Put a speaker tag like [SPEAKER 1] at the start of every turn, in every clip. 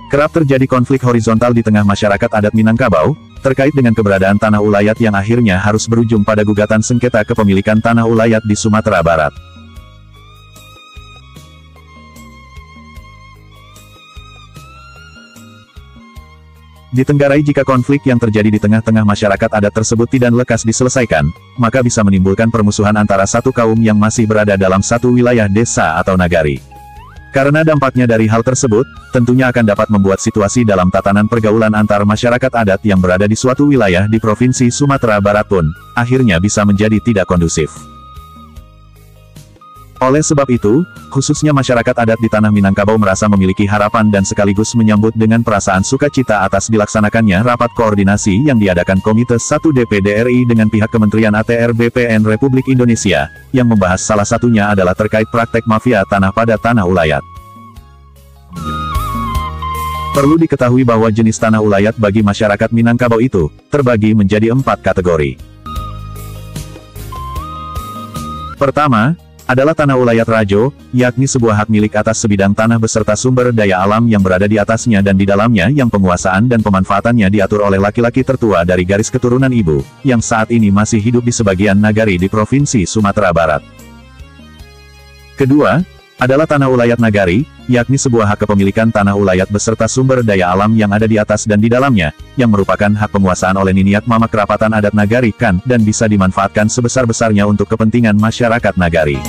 [SPEAKER 1] Kerap terjadi konflik horizontal di tengah masyarakat adat Minangkabau, terkait dengan keberadaan tanah ulayat yang akhirnya harus berujung pada gugatan sengketa kepemilikan tanah ulayat di Sumatera Barat. Ditenggarai jika konflik yang terjadi di tengah-tengah masyarakat adat tersebut tidak lekas diselesaikan, maka bisa menimbulkan permusuhan antara satu kaum yang masih berada dalam satu wilayah desa atau nagari. Karena dampaknya dari hal tersebut, tentunya akan dapat membuat situasi dalam tatanan pergaulan antar masyarakat adat yang berada di suatu wilayah di Provinsi Sumatera Barat pun, akhirnya bisa menjadi tidak kondusif. Oleh sebab itu, khususnya masyarakat adat di Tanah Minangkabau merasa memiliki harapan dan sekaligus menyambut dengan perasaan sukacita atas dilaksanakannya rapat koordinasi yang diadakan Komite 1 DPD RI dengan pihak Kementerian ATR BPN Republik Indonesia, yang membahas salah satunya adalah terkait praktek mafia tanah pada tanah ulayat. Perlu diketahui bahwa jenis tanah ulayat bagi masyarakat Minangkabau itu, terbagi menjadi 4 kategori. Pertama, adalah tanah ulayat rajo, yakni sebuah hak milik atas sebidang tanah beserta sumber daya alam yang berada di atasnya dan di dalamnya yang penguasaan dan pemanfaatannya diatur oleh laki-laki tertua dari garis keturunan ibu, yang saat ini masih hidup di sebagian nagari di Provinsi Sumatera Barat. Kedua, adalah tanah ulayat nagari, yakni sebuah hak kepemilikan tanah ulayat beserta sumber daya alam yang ada di atas dan di dalamnya, yang merupakan hak penguasaan oleh niniak mamak kerapatan adat nagari kan, dan bisa dimanfaatkan sebesar-besarnya untuk kepentingan masyarakat nagari.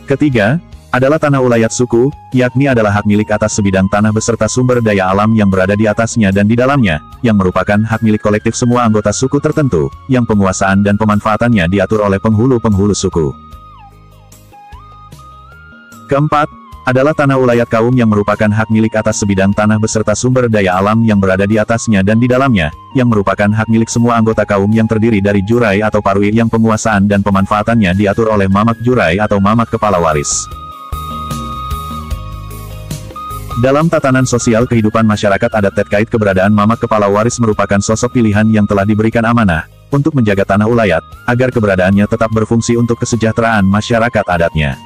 [SPEAKER 1] Ketiga, adalah tanah ulayat suku, yakni adalah hak milik atas sebidang tanah beserta sumber daya alam yang berada di atasnya dan di dalamnya, yang merupakan hak milik kolektif semua anggota suku tertentu, yang penguasaan dan pemanfaatannya diatur oleh penghulu-penghulu suku. Keempat, adalah tanah ulayat kaum yang merupakan hak milik atas sebidang tanah beserta sumber daya alam yang berada di atasnya dan di dalamnya, yang merupakan hak milik semua anggota kaum yang terdiri dari jurai atau parwi yang penguasaan dan pemanfaatannya diatur oleh mamak jurai atau mamak kepala waris. Dalam tatanan sosial kehidupan masyarakat adat terkait keberadaan mamak kepala waris merupakan sosok pilihan yang telah diberikan amanah, untuk menjaga tanah ulayat, agar keberadaannya tetap berfungsi untuk kesejahteraan masyarakat adatnya.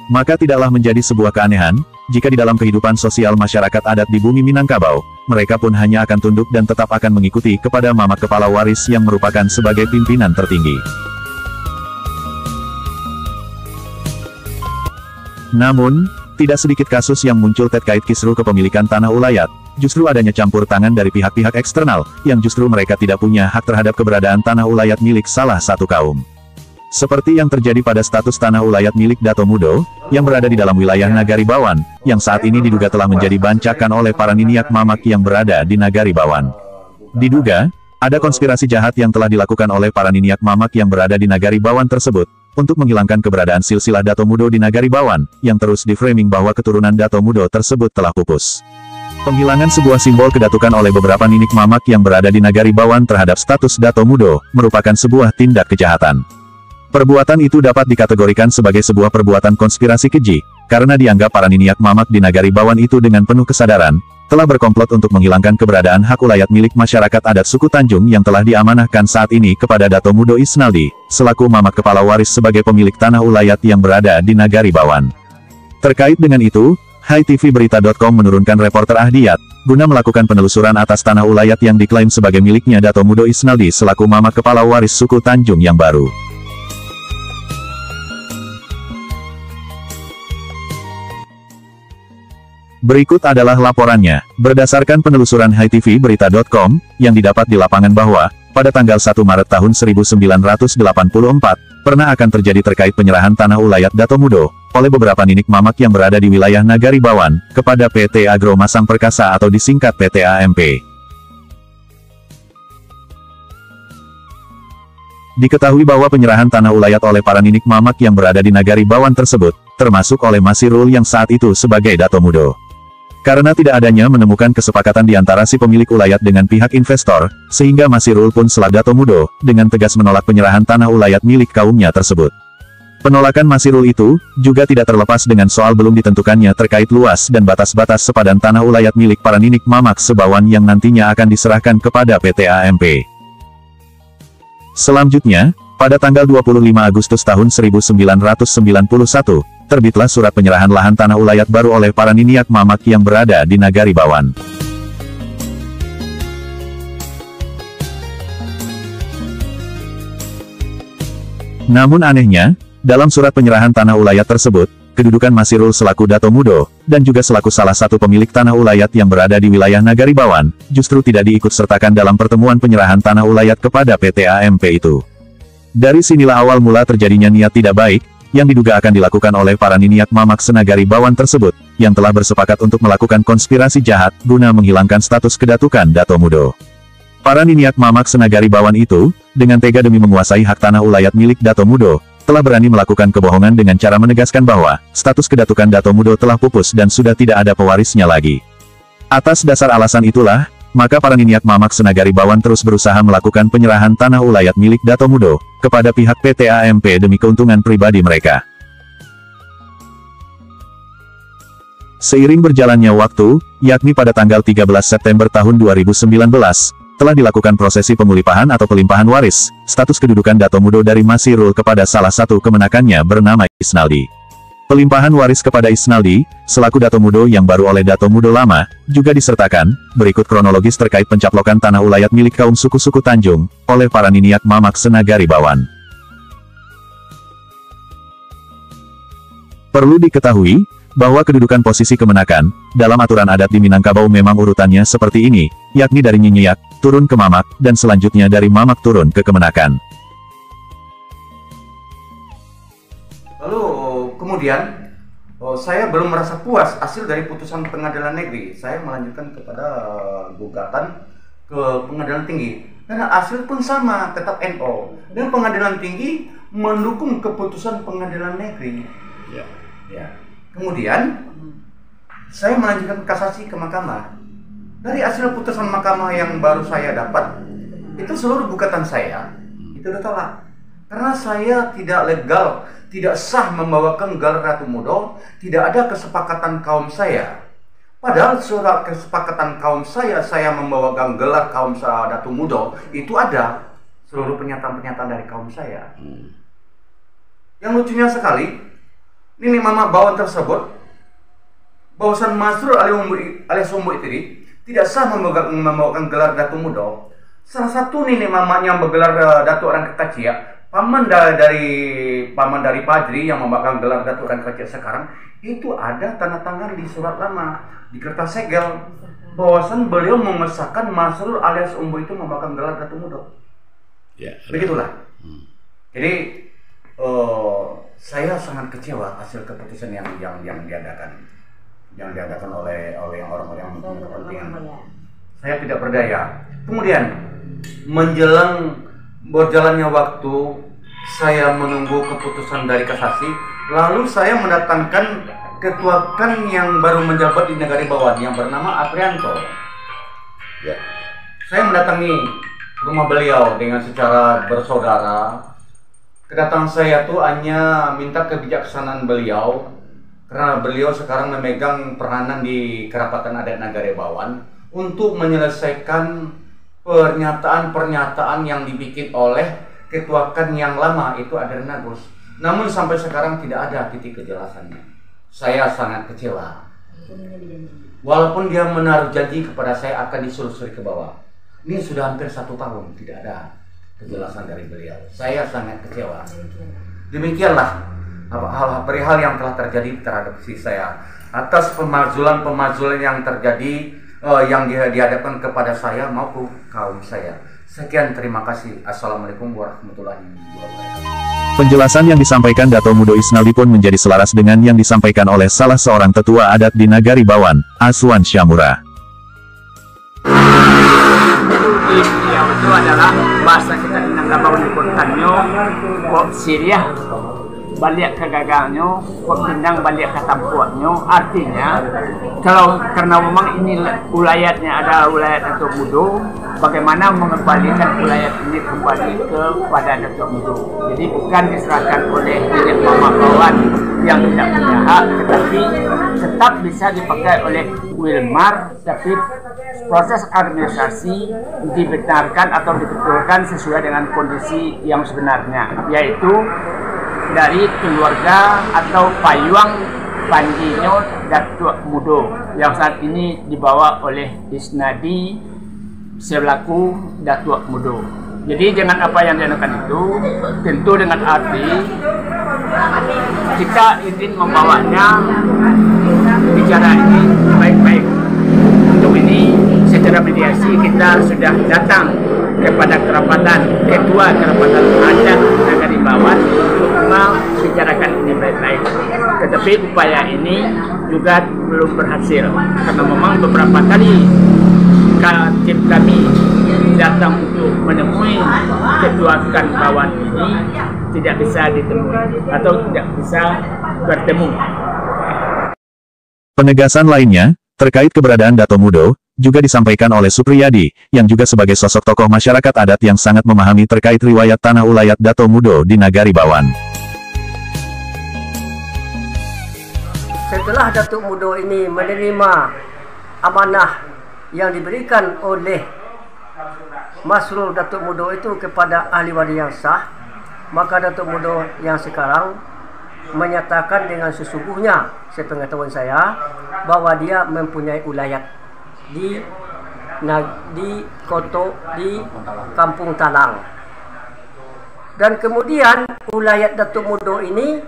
[SPEAKER 1] Maka tidaklah menjadi sebuah keanehan, jika di dalam kehidupan sosial masyarakat adat di bumi Minangkabau, mereka pun hanya akan tunduk dan tetap akan mengikuti kepada mamak kepala waris yang merupakan sebagai pimpinan tertinggi. Namun, tidak sedikit kasus yang muncul terkait kisru kepemilikan tanah ulayat, justru adanya campur tangan dari pihak-pihak eksternal, yang justru mereka tidak punya hak terhadap keberadaan tanah ulayat milik salah satu kaum. Seperti yang terjadi pada status tanah ulayat milik Dato Mudo, yang berada di dalam wilayah Nagari Bawan, yang saat ini diduga telah menjadi bancakan oleh para niniak mamak yang berada di Nagari Bawan. Diduga, ada konspirasi jahat yang telah dilakukan oleh para niniak mamak yang berada di Nagari Bawan tersebut, untuk menghilangkan keberadaan silsilah Dato Mudo di Nagari Bawan, yang terus di-framing bahwa keturunan Dato Mudo tersebut telah pupus. Penghilangan sebuah simbol kedatukan oleh beberapa ninik mamak yang berada di Nagari Bawan terhadap status Dato Mudo, merupakan sebuah tindak kejahatan. Perbuatan itu dapat dikategorikan sebagai sebuah perbuatan konspirasi keji, karena dianggap para niniak mamak di Nagari Bawan itu dengan penuh kesadaran, telah berkomplot untuk menghilangkan keberadaan hak ulayat milik masyarakat adat suku Tanjung yang telah diamanahkan saat ini kepada Dato Mudo Isnaldi, selaku mamak kepala waris sebagai pemilik tanah ulayat yang berada di Nagari Bawan. Terkait dengan itu, HiTVBerita.com menurunkan reporter Ahdiyat, guna melakukan penelusuran atas tanah ulayat yang diklaim sebagai miliknya Dato Mudo Isnaldi selaku mamak kepala waris suku Tanjung yang baru. Berikut adalah laporannya. Berdasarkan penelusuran HiTVBerita.com, yang didapat di lapangan bahwa, pada tanggal 1 Maret tahun 1984, pernah akan terjadi terkait penyerahan tanah ulayat Dato Mudo, oleh beberapa ninik mamak yang berada di wilayah Nagari Bawan, kepada PT Agro Masang Perkasa atau disingkat PT AMP. Diketahui bahwa penyerahan tanah ulayat oleh para ninik mamak yang berada di Nagari Bawan tersebut, termasuk oleh Masirul yang saat itu sebagai Dato Mudo. Karena tidak adanya menemukan kesepakatan di antara si pemilik ulayat dengan pihak investor, sehingga Masirul pun selaku Dato Mudo, dengan tegas menolak penyerahan tanah ulayat milik kaumnya tersebut. Penolakan Masirul itu, juga tidak terlepas dengan soal belum ditentukannya terkait luas dan batas-batas sepadan tanah ulayat milik para ninik mamak sebawan yang nantinya akan diserahkan kepada PT AMP. Selanjutnya, pada tanggal 25 Agustus tahun 1991, terbitlah surat penyerahan lahan tanah ulayat baru oleh para Niniak Mamak yang berada di Nagari Bawan. Namun anehnya, dalam surat penyerahan tanah ulayat tersebut, kedudukan Masirul selaku Dato Mudo, dan juga selaku salah satu pemilik tanah ulayat yang berada di wilayah Nagari Bawan, justru tidak diikut-sertakan dalam pertemuan penyerahan tanah ulayat kepada PT AMP itu. Dari sinilah awal mula terjadinya niat tidak baik, yang diduga akan dilakukan oleh para Niniak Mamak Senagari Bawan tersebut, yang telah bersepakat untuk melakukan konspirasi jahat, guna menghilangkan status kedatukan Dato Mudo. Para Niniak Mamak Senagari Bawan itu, dengan tega demi menguasai hak tanah ulayat milik Dato Mudo, telah berani melakukan kebohongan dengan cara menegaskan bahwa, status kedatukan Dato Mudo telah pupus dan sudah tidak ada pewarisnya lagi. Atas dasar alasan itulah, maka para Niniak Mamak Senagari Bawan terus berusaha melakukan penyerahan tanah ulayat milik Dato Mudo, kepada pihak PT AMP demi keuntungan pribadi mereka. Seiring berjalannya waktu, yakni pada tanggal 13 September tahun 2019, telah dilakukan prosesi pengulipahan atau pelimpahan waris, status kedudukan Dato Mudo dari Masirul kepada salah satu kemenakannya bernama Isnaldi. Pelimpahan waris kepada Isnaldi, selaku Dato Mudo yang baru oleh Dato Mudo lama, juga disertakan, berikut kronologis terkait pencaplokan tanah ulayat milik kaum suku-suku Tanjung, oleh para Niniak Mamak Senagari Bawan. Perlu diketahui, bahwa kedudukan posisi kemenakan, dalam aturan adat di Minangkabau memang urutannya seperti ini, yakni dari Nyinyiak, turun ke Mamak, dan selanjutnya dari Mamak turun ke kemenakan.
[SPEAKER 2] Lalu kemudian, saya belum merasa puas hasil dari putusan pengadilan negeri. Saya melanjutkan kepada gugatan ke pengadilan tinggi. Dan hasil pun sama, tetap NO. Dan pengadilan tinggi mendukung keputusan pengadilan negeri. Ya. Kemudian, saya melanjutkan kasasi ke mahkamah. Dari hasil putusan mahkamah yang baru saya dapat, itu seluruh gugatan saya, itu ditolak. Karena saya tidak legal, tidak sah membawakan gelar Dato Mudo, tidak ada kesepakatan kaum saya. Padahal surat kesepakatan kaum saya membawakan gelar kaum saya Dato Mudo, itu ada seluruh pernyataan-pernyataan dari kaum saya. Yang lucunya sekali, Nini Mamak Bawan tersebut, bahwasan Masrul alias Umbu Itiri tidak sah membawakan gelar Dato Mudo. Salah satu Nini Mamaknya yang bergelar Dato Orang Kekacia, paman dari Padri yang membawakan gelar Dato Orang Kekacia sekarang, itu ada tanda tangan di surat lama, di kertas segel, bahwasan beliau mengesahkan Masrul alias Umbu itu membawakan gelar Dato Mudo. Begitulah. Jadi saya sangat kecewa hasil keputusan yang diadakan oleh orang-orang yang berkepentingan. Saya tidak berdaya. Kemudian menjelang berjalannya waktu, saya menunggu keputusan dari kasasi. Lalu saya mendatangkan ketua KAN yang baru menjabat di Nagari Bawan yang bernama Aprianto. Saya mendatangi rumah beliau dengan secara bersaudara. Kedatangan saya tuh hanya minta kebijaksanaan beliau, karena beliau sekarang memegang peranan di Kerapatan Adat Nagari Bawan untuk menyelesaikan pernyataan-pernyataan yang dibikin oleh ketua KAN yang lama, itu Adrian Agus. Namun sampai sekarang tidak ada titik kejelasannya. Saya sangat kecewa. Walaupun dia menaruh janji kepada saya akan disulusuri ke bawah. Ini sudah hampir 1 tahun tidak ada kejelasan dari beliau. Saya sangat kecewa. Demikianlah perihal yang telah terjadi terhadap si saya. Atas pemakzulan yang terjadi yang dihadapkan kepada saya maupun kaum saya. Sekian, terima kasih. Assalamualaikum warahmatullahi wabarakatuh.
[SPEAKER 1] Penjelasan yang disampaikan Dato Mudo Isnaldi pun menjadi selaras dengan yang disampaikan oleh salah seorang tetua adat di Nagari Bawan, Aswan Syamura.
[SPEAKER 3] Yang itu adalah bahasa kita di Minangkabau di Kontanyo, kok Syria balik ke gagalnya, kok Minang balik ke tampuannya. Artinya, karena memang ini ulayatnya ada ulayat Dato Mudo, bagaimana mengembalikan ulayat ini kembali kepada Dato Mudo. Jadi bukan diserahkan oleh Niniak Mamak Bawan yang tidak punya hak, tetapi tetap bisa dipakai oleh Wilmar, tapi proses administrasi dibenarkan atau dibetulkan sesuai dengan kondisi yang sebenarnya, yaitu dari keluarga atau payung Panjinyo Datuk Mudo yang saat ini dibawa oleh Isnadi selaku Datuk Mudo. Jadi dengan apa yang dianukan itu tentu dengan arti kita ingin membawanya bicara ini baik-baik. Untuk ini secara mediasi kita sudah datang kepada kerapatan ketua kerapatan adat Nagari Bawan untuk membicarakan ini baik-baik. Tetapi upaya ini juga belum berhasil karena memang beberapa kali tim kami datang untuk menemui ketua kan Bawan ini tidak bisa ditemui atau tidak bisa bertemu.
[SPEAKER 1] Penegasan lainnya, terkait keberadaan Dato Mudo, juga disampaikan oleh Supriyadi, yang juga sebagai sosok tokoh masyarakat adat yang sangat memahami terkait riwayat tanah ulayat Dato Mudo di Nagari Bawan.
[SPEAKER 4] Setelah Datuk Mudo ini menerima amanah yang diberikan oleh Masrul Datuk Mudo itu kepada ahli waris yang sah, maka Datuk Mudo yang sekarang menyatakan dengan sesungguhnya, sepengetahuan saya, bahwa dia mempunyai ulayat di Kampung Talang. Dan kemudian ulayat Datuk Mudo ini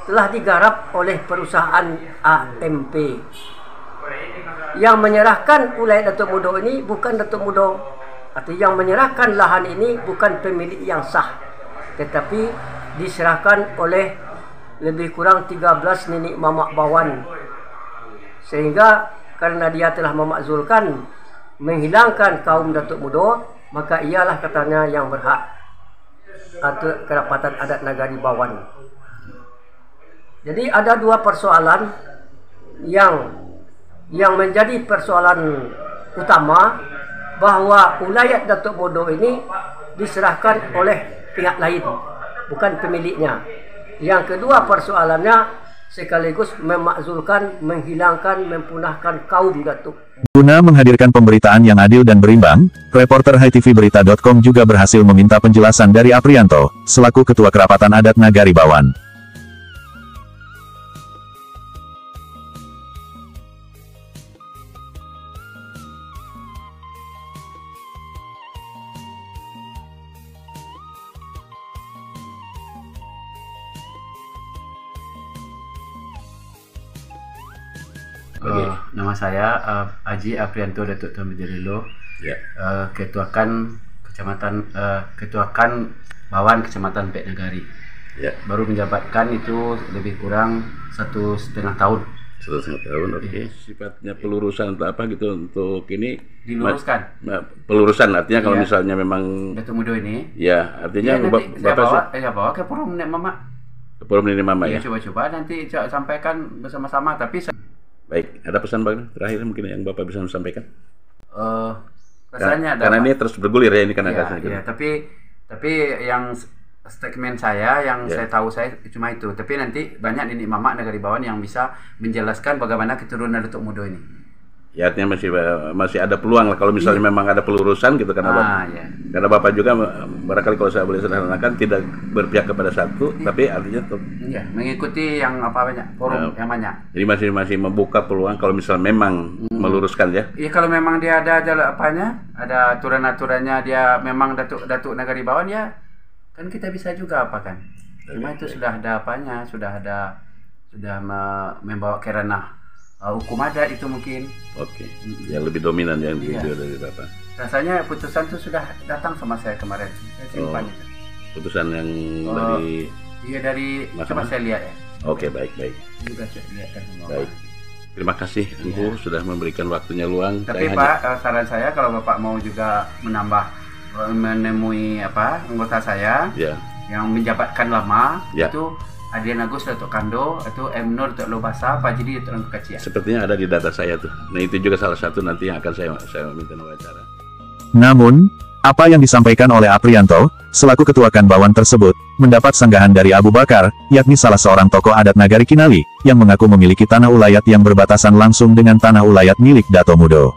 [SPEAKER 4] telah digarap oleh perusahaan AMP. Yang menyerahkan ulayat Datuk Mudo ini bukan Datuk Mudo, atau yang menyerahkan lahan ini bukan pemilik yang sah, tetapi diserahkan oleh lebih kurang 13 nenek mamak Bawan. Sehingga karena dia telah memakzulkan menghilangkan kaum Datuk Mudo, maka ialah katanya yang berhak atau kerapatan adat Nagari Bawan. Jadi ada dua persoalan yang menjadi persoalan utama, bahwa ulayat Datuk Mudo ini diserahkan oleh pihak lain, bukan pemiliknya. Yang kedua persoalannya sekaligus memakzulkan, menghilangkan, mempunahkan kaum Datuk.
[SPEAKER 1] Guna menghadirkan pemberitaan yang adil dan berimbang, reporter HiTVBerita.com juga berhasil meminta penjelasan dari Aprianto, selaku Ketua Kerapatan Adat Nagari Bawan.
[SPEAKER 5] Nama saya Haji Aprianto Datuk Tuan Bejerilo, ketuakan Bawan Kecamatan Pek Nagari. Baru menjabatkan itu lebih kurang 1,5 tahun.
[SPEAKER 6] 1,5 tahun, oke. Sifatnya pelurusan atau apa gitu untuk ini?
[SPEAKER 5] Diluruskan.
[SPEAKER 6] Pelurusan artinya kalau misalnya memang
[SPEAKER 5] Datuk Mudo ini.
[SPEAKER 6] Ya, artinya
[SPEAKER 5] Bapak saya bawa ke Forum Nenek Mama.
[SPEAKER 6] Forum Nenek Mama ya.
[SPEAKER 5] Coba-coba nanti sampaikan bersama-sama, tapi
[SPEAKER 6] baik, ada pesan Bang terakhir mungkin yang Bapak bisa sampaikan?
[SPEAKER 5] Rasanya
[SPEAKER 6] karena ini terus bergulir ya ini kan
[SPEAKER 5] tapi yang statement saya yang saya tahu saya cuma itu. Tapi nanti banyak nenek mamak Nagari Bawan yang bisa menjelaskan bagaimana keturunan Datuk Mudo ini.
[SPEAKER 6] Ya artinya masih ada peluang lah kalau misalnya memang ada pelurusan gitu karena karena Bapak juga barangkali kalau saya boleh sederhanakan tidak berpihak kepada satu, tapi artinya
[SPEAKER 5] mengikuti yang banyak forum yang banyak.
[SPEAKER 6] Jadi masih membuka peluang kalau misalnya memang meluruskan ya.
[SPEAKER 5] Iya, kalau memang dia ada ada aturan-aturannya, dia memang Datuk Nagari Bawan ya, kan kita bisa juga kan. Cuma itu sudah ada sudah membawa ke ranah hukum adat itu mungkin.
[SPEAKER 6] Oke. Yang lebih dominan yang video dari Bapak.
[SPEAKER 5] Rasanya putusan itu sudah datang sama saya kemarin. Saya simpan.
[SPEAKER 6] Putusan yang
[SPEAKER 5] dari coba saya lihat ya.
[SPEAKER 6] Oke, baik.
[SPEAKER 5] Juga saya lihat kan.
[SPEAKER 6] Baik. Terima kasih Engku sudah memberikan waktunya luang.
[SPEAKER 5] Tapi Pak, saran saya kalau Bapak mau juga menemui anggota saya yang menjabatkan lama itu Adian Agus Datuk Kando, atau M Nur Datuk Lobasa, Pak Jidi Datuk Kecil.
[SPEAKER 6] Sepertinya ada di data saya tuh. Nah itu juga salah satu nanti yang akan saya minta wawancara.
[SPEAKER 1] Namun, apa yang disampaikan oleh Aprianto, selaku Ketua Kan Bawan tersebut, mendapat sanggahan dari Abu Bakar, yakni salah seorang tokoh adat Nagari Kinali, yang mengaku memiliki tanah ulayat yang berbatasan langsung dengan tanah ulayat milik Dato Mudo.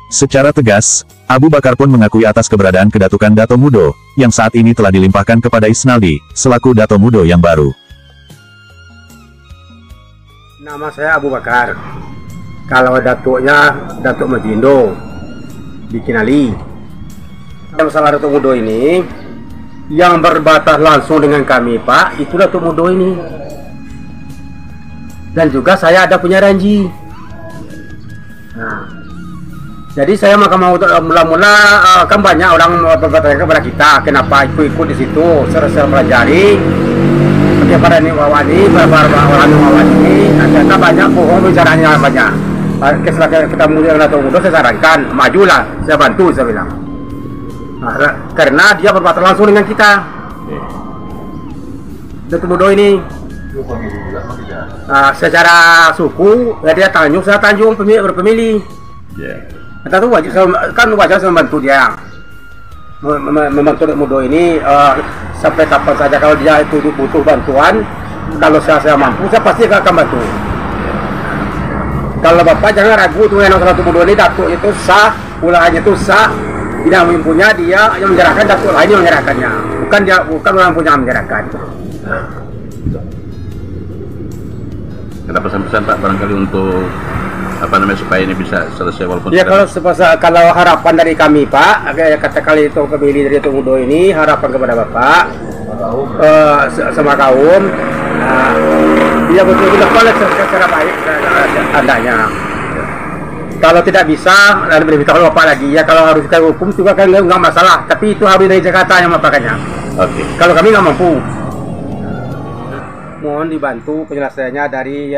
[SPEAKER 1] Secara tegas, Abu Bakar pun mengakui atas keberadaan Kedatukan Dato Mudo, yang saat ini telah dilimpahkan kepada Isnaldi, selaku Dato Mudo yang baru.
[SPEAKER 7] Nama saya Abu Bakar. Kalau datuknya Datuk Majindo di Kinali. Masalah Datuk Mudo ini yang berbatas langsung dengan kami Pak, itu Datuk Mudo ini. Dan juga saya ada punya ranji. Nah, jadi saya maka mau mula-mula kan banyak orang bertanya kepada kita kenapa ikut di situ. Saya pelajari bagaimana ini wawani, orang wawani ini ternyata banyak bohong bicaranya banyak. Setelah kita mulai Datuk Mudo, saya sarankan majulah, saya bantu, saya bilang. Nah, karena dia berbatas langsung dengan kita. Datuk Mudo ini secara suku dia Tanjung, saya Tanjung berpemilih. Kita tuh wajib kan wajar saya membantu dia, membantu Datuk Mudo ini sampai kapan saja. Kalau dia itu butuh bantuan, kalau saya mampu, saya pasti akan bantu. Kalau Bapak jangan ragu tuh yang Datuk Mudo ini, Datuk itu sah, pulaannya itu sah, tidak mempunyai dia yang menyerahkan, Datuk lain yang menyerahkannya, bukan orang punya yang menyerahkan.
[SPEAKER 6] Ada pesan-pesan Pak barangkali untuk supaya ini bisa selesai walaupun
[SPEAKER 7] ya kalau harapan dari kami Pak, katakan itu pemilih dari Datuk Mudo ini, harapan kepada Bapak sama kaum, dia betul-betul secara baik adanya. Kalau tidak bisa, lebih kalau Bapak lagi ya, kalau harus kita hukum juga kan nggak masalah, tapi itu harus dari Jakarta yang memakannya. Kalau kami nggak mampu, mohon dibantu penyelesaiannya dari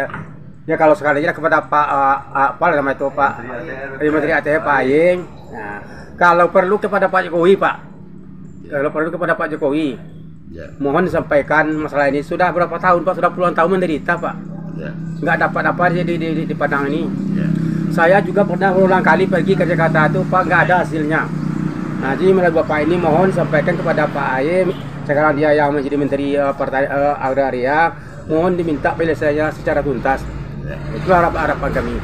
[SPEAKER 7] ya kalau sekali aja kepada apa nama itu Pak Menteri ATR Pak Aying. Nah, kalau perlu kepada Pak Jokowi Pak, kalau perlu kepada Pak Jokowi, mohon disampaikan masalah ini sudah berapa tahun Pak, sudah puluhan tahun menderita Pak, nggak dapat di Padang ini. Saya juga pernah berulang kali pergi ke Jakarta itu Pak, nggak ada hasilnya. Nah, jadi melalui Bapak ini mohon sampaikan kepada Pak Aying, sekarang dia yang menjadi Menteri Agraria, mohon diminta penyelesaiannya secara tuntas. Itulah harapan kami.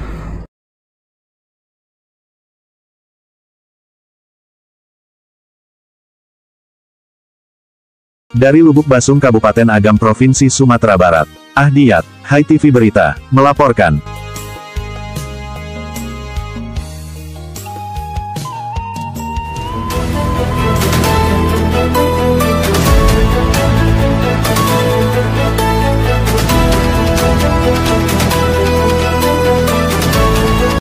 [SPEAKER 1] Dari Lubuk Basung, Kabupaten Agam, Provinsi Sumatera Barat, Ahdiyat, Hai TV Berita, melaporkan.